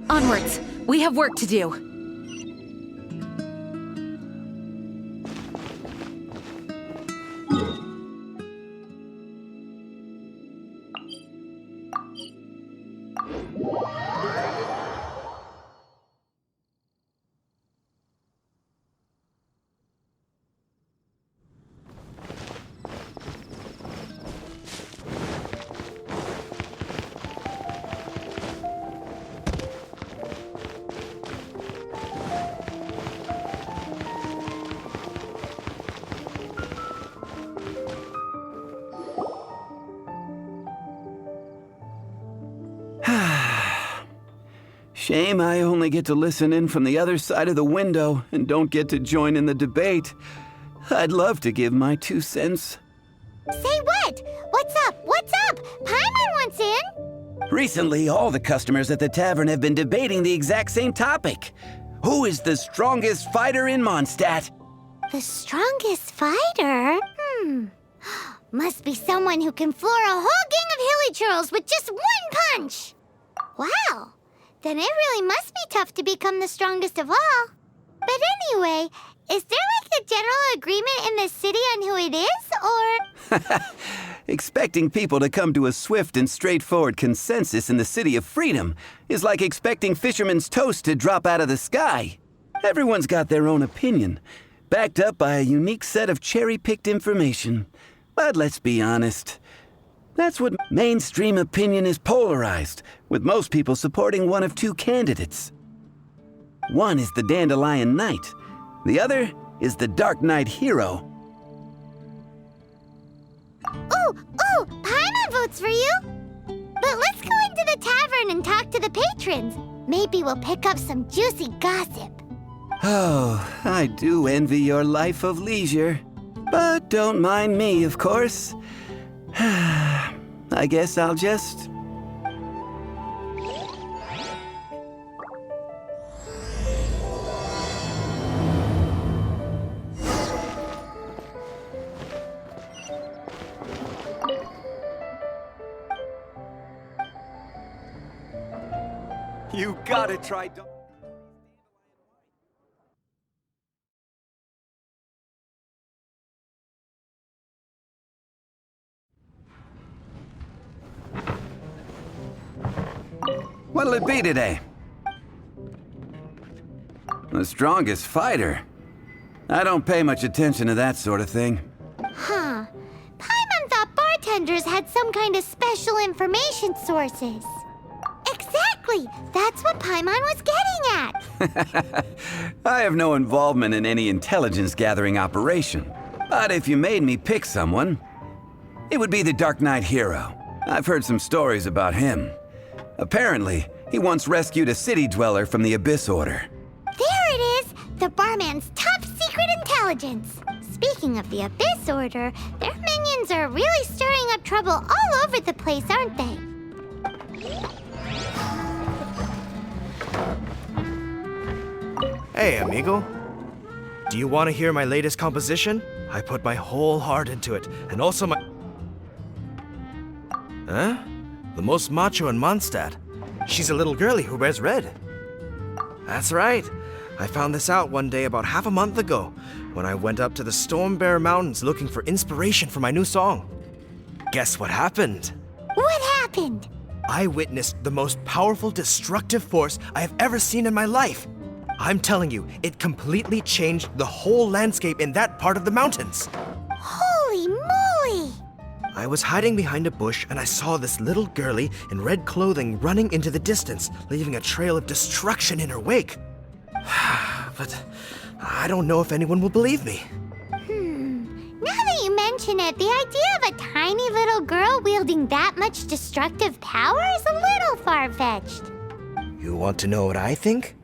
Onwards! We have work to do. Shame I only get to listen in from the other side of the window and don't get to join in the debate. I'd love to give my 2 cents. Say what? What's up? What's up? Paimon wants in. Recently, all the customers at the tavern have been debating the exact same topic. Who is the strongest fighter in Mondstadt? The strongest fighter? Must be someone who can floor a whole gang of hilly churls with just one punch. Wow. Then it really must be tough to become the strongest of all. But anyway, is there like a general agreement in the city on who it is, or...? Expecting people to come to a swift and straightforward consensus in the City of Freedom is like expecting fisherman's toast to drop out of the sky. Everyone's got their own opinion, backed up by a unique set of cherry-picked information. But let's be honest. That's what mainstream opinion is polarized, with most people supporting one of 2 candidates. One is the Dandelion Knight. The other is the Dark Knight Hero. Ooh, Paimon votes for you. But let's go into the tavern and talk to the patrons. Maybe we'll pick up some juicy gossip. Oh, I do envy your life of leisure. But don't mind me, of course. I guess I'll just... You gotta try... What'll it be today? The strongest fighter? I don't pay much attention to that sort of thing. Huh. Paimon thought bartenders had some kind of special information sources. Exactly! That's what Paimon was getting at! I have no involvement in any intelligence-gathering operation. But if you made me pick someone, it would be the Dark Knight Hero. I've heard some stories about him. Apparently, he once rescued a city dweller from the Abyss Order. There it is! The barman's top secret intelligence! Speaking of the Abyss Order, their minions are really stirring up trouble all over the place, aren't they? Hey, amigo. Do you want to hear my latest composition? I put my whole heart into it, and also my... Huh? The most macho in Mondstadt. She's a little girlie who wears red. That's right. I found this out one day about half a month ago, when I went up to the Storm Bear Mountains looking for inspiration for my new song. Guess what happened? What happened? I witnessed the most powerful destructive force I have ever seen in my life. I'm telling you, it completely changed the whole landscape in that part of the mountains. Holy moly! I was hiding behind a bush and I saw this little girlie in red clothing running into the distance, leaving a trail of destruction in her wake. But I don't know if anyone will believe me. Now that you mention it, the idea of a tiny little girl wielding that much destructive power is a little far-fetched. You want to know what I think?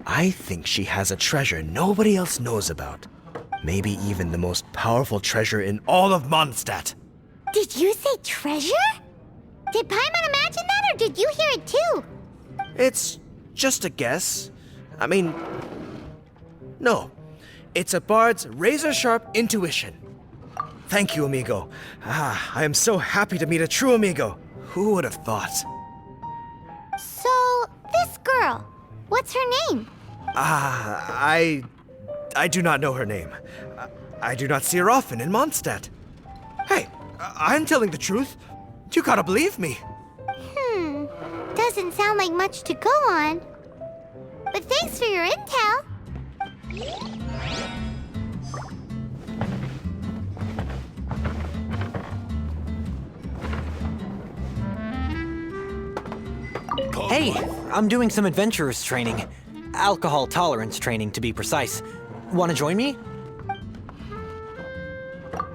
I think she has a treasure nobody else knows about. Maybe even the most powerful treasure in all of Mondstadt. Did you say treasure? Did Paimon imagine that, or did you hear it too? It's just a guess. I mean, no. It's a bard's razor-sharp intuition. Thank you, amigo. I am so happy to meet a true amigo. Who would have thought? So, this girl, what's her name? I do not know her name. I do not see her often in Mondstadt. Hey, I'm telling the truth. You gotta believe me. Doesn't sound like much to go on. But thanks for your intel. Hey, I'm doing some adventurers training. Alcohol tolerance training, to be precise. Want to join me?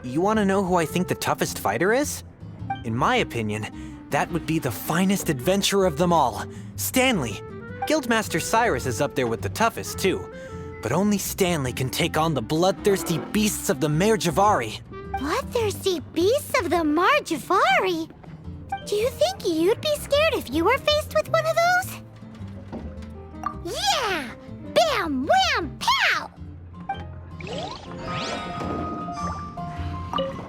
You want to know who I think the toughest fighter is? In my opinion, that would be the finest adventurer of them all, Stanley. Guildmaster Cyrus is up there with the toughest, too. But only Stanley can take on the bloodthirsty beasts of the Mare Javari. Bloodthirsty beasts of the Mare Javari? Do you think you'd be scared if you were faced with one of those? Yeah! Bam! Wham! Pow!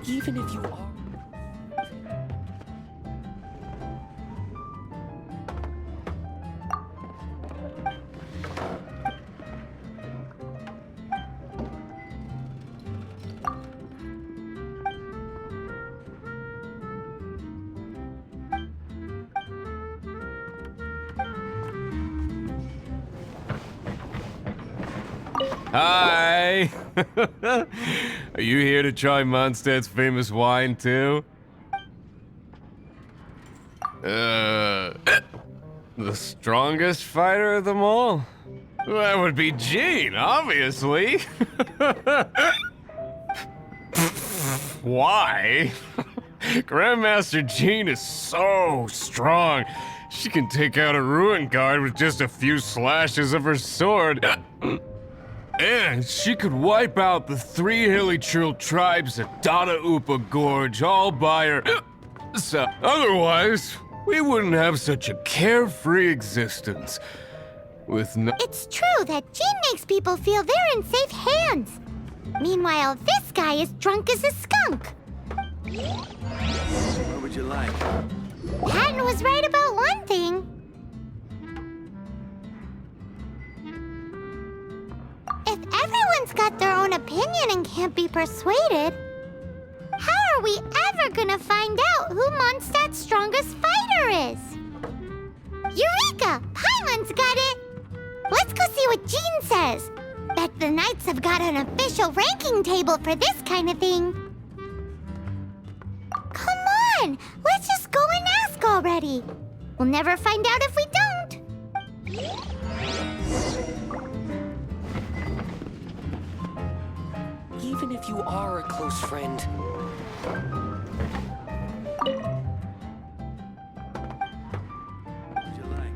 Even if you are... Hi! Are you here to try Mondstadt's famous wine, too? The strongest fighter of them all? That would be Gene, obviously! Why? Grandmaster Gene is so strong. She can take out a ruin guard with just a few slashes of her sword. And she could wipe out the 3 hilly trill tribes at Dada Upa Gorge all by her. So, otherwise, we wouldn't have such a carefree existence. With no. It's true that Gene makes people feel they're in safe hands. Meanwhile, this guy is drunk as a skunk. What would you like? Patton was right about one thing. If everyone's got their own opinion and can't be persuaded, how are we ever gonna find out who Mondstadt's strongest fighter is? Eureka! Paimon's got it! Let's go see what Gene says. Bet the Knights have got an official ranking table for this kind of thing. Come on! Let's just go and ask already. We'll never find out if we don't. Even if you are a close friend... What would you like?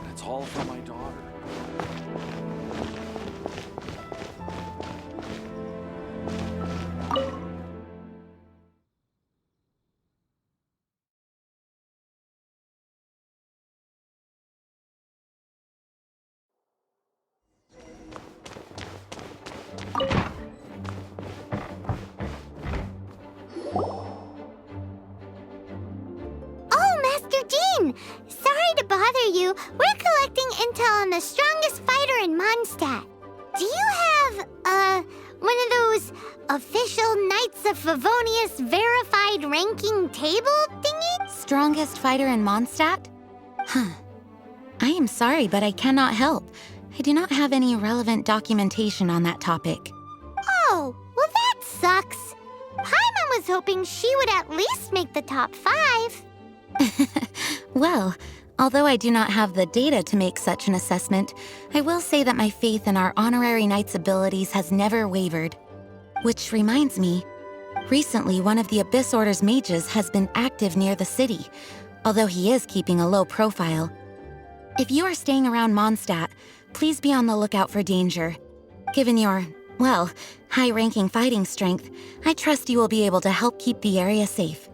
That's all for my daughter. Oh, Master Gene! Sorry to bother you. We're collecting intel on the strongest fighter in Mondstadt. Do you have, one of those official Knights of Favonius verified ranking table thingies? strongest fighter in Mondstadt? Huh. I am sorry, but I cannot help. I do not have any relevant documentation on that topic. Oh, well that sucks. Paimon was hoping she would at least make the top 5. Well, although I do not have the data to make such an assessment, I will say that my faith in our honorary knight's abilities has never wavered. Which reminds me, recently one of the Abyss Order's mages has been active near the city, although he is keeping a low profile. If you are staying around Mondstadt, please be on the lookout for danger. Given your, well, high-ranking fighting strength, I trust you will be able to help keep the area safe.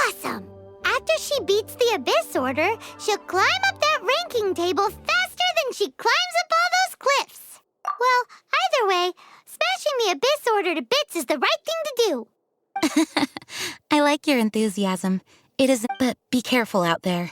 Awesome! After she beats the Abyss Order, she'll climb up that ranking table faster than she climbs up all those cliffs. Well, either way, smashing the Abyss Order to bits is the right thing to do. I like your enthusiasm. It is, but be careful out there.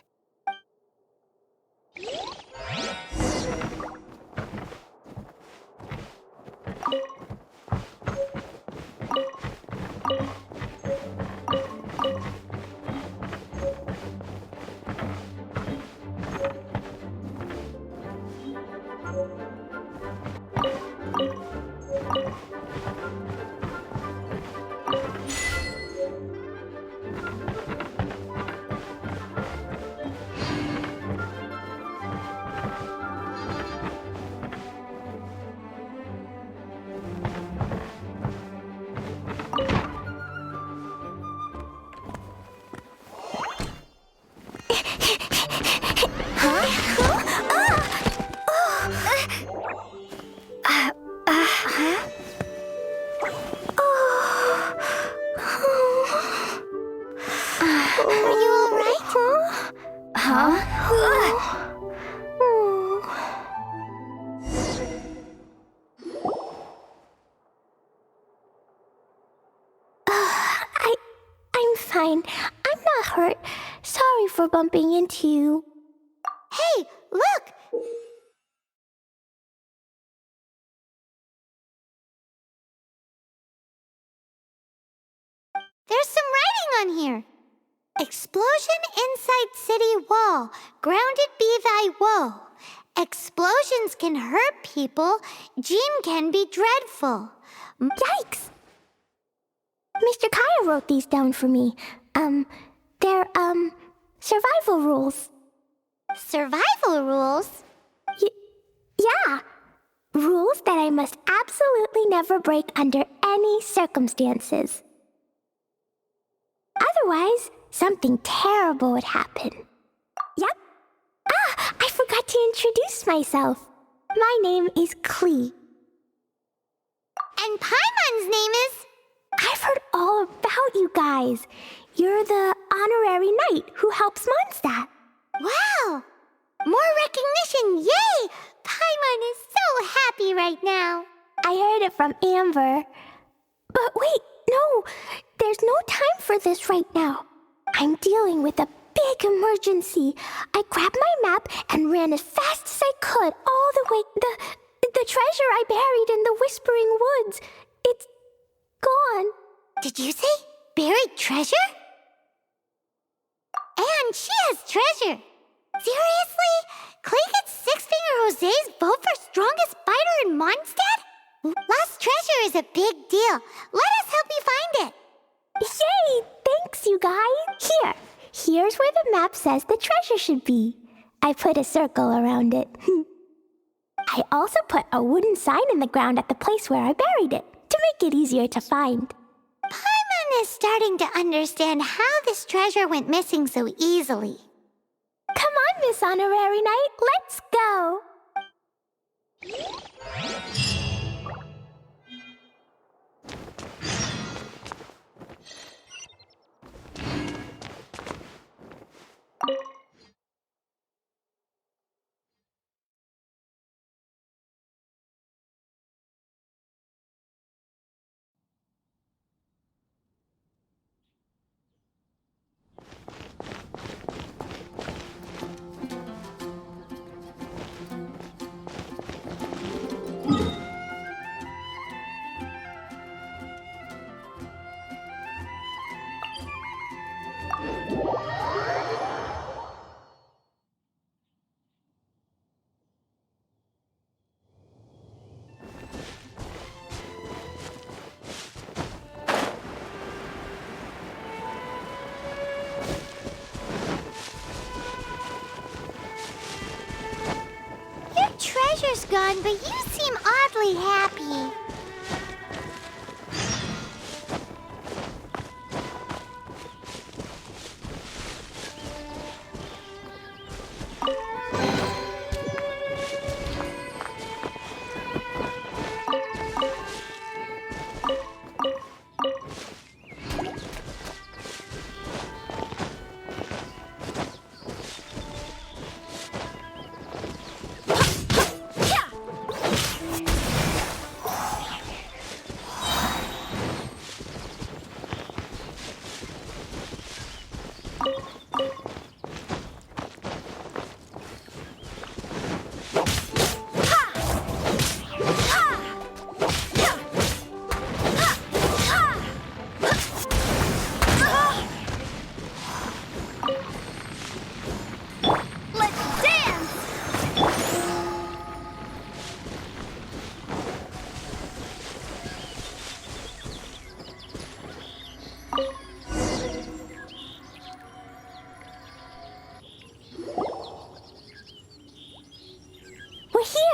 I'm fine. I'm not hurt. Sorry for bumping into you. Hey, look! There's some writing on here. Explosion inside city wall. Grounded be thy woe. Explosions can hurt people. Jean can be dreadful. Yikes! Mr. Kaya wrote these down for me. They're, survival rules. Survival rules? Yeah. Rules that I must absolutely never break under any circumstances. Otherwise, something terrible would happen. Yep. Ah, I forgot to introduce myself. My name is Klee. And Paimon's name is... I've heard all about you guys. You're the honorary knight who helps Mondstadt. Wow! More recognition, yay! Paimon is so happy right now. I heard it from Amber. But wait, no, there's no time for this right now. I'm dealing with a big emergency. I grabbed my map and ran as fast as I could all the way... The treasure I buried in the Whispering Woods. It's gone. Did you say buried treasure? And she has treasure. Seriously? Clay gets Six-Finger Jose's vote for strongest fighter in Mondstadt? Lost treasure is a big deal. Let us help you find it. Yay! Thanks, you guys. Here's where the map says the treasure should be. I put a circle around it. I also put a wooden sign in the ground at the place where I buried it, to make it easier to find. Paimon is starting to understand how this treasure went missing so easily. Come on, Miss Honorary Knight, let's go! gone, but you seem oddly happy.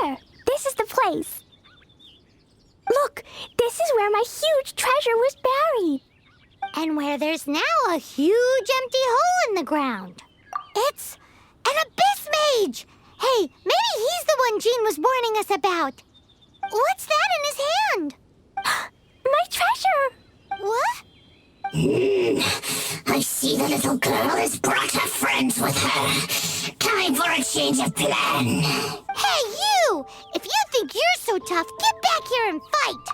Here! This is the place! Look! This is where my huge treasure was buried! And where there's now a huge empty hole in the ground. It's an abyss mage! Hey, maybe he's the one Jean was warning us about. What's that in his hand? My treasure! What? I see the little girl has brought her friends with her. Time for a change of plan. Hey, you! If you think you're so tough, get back here and fight!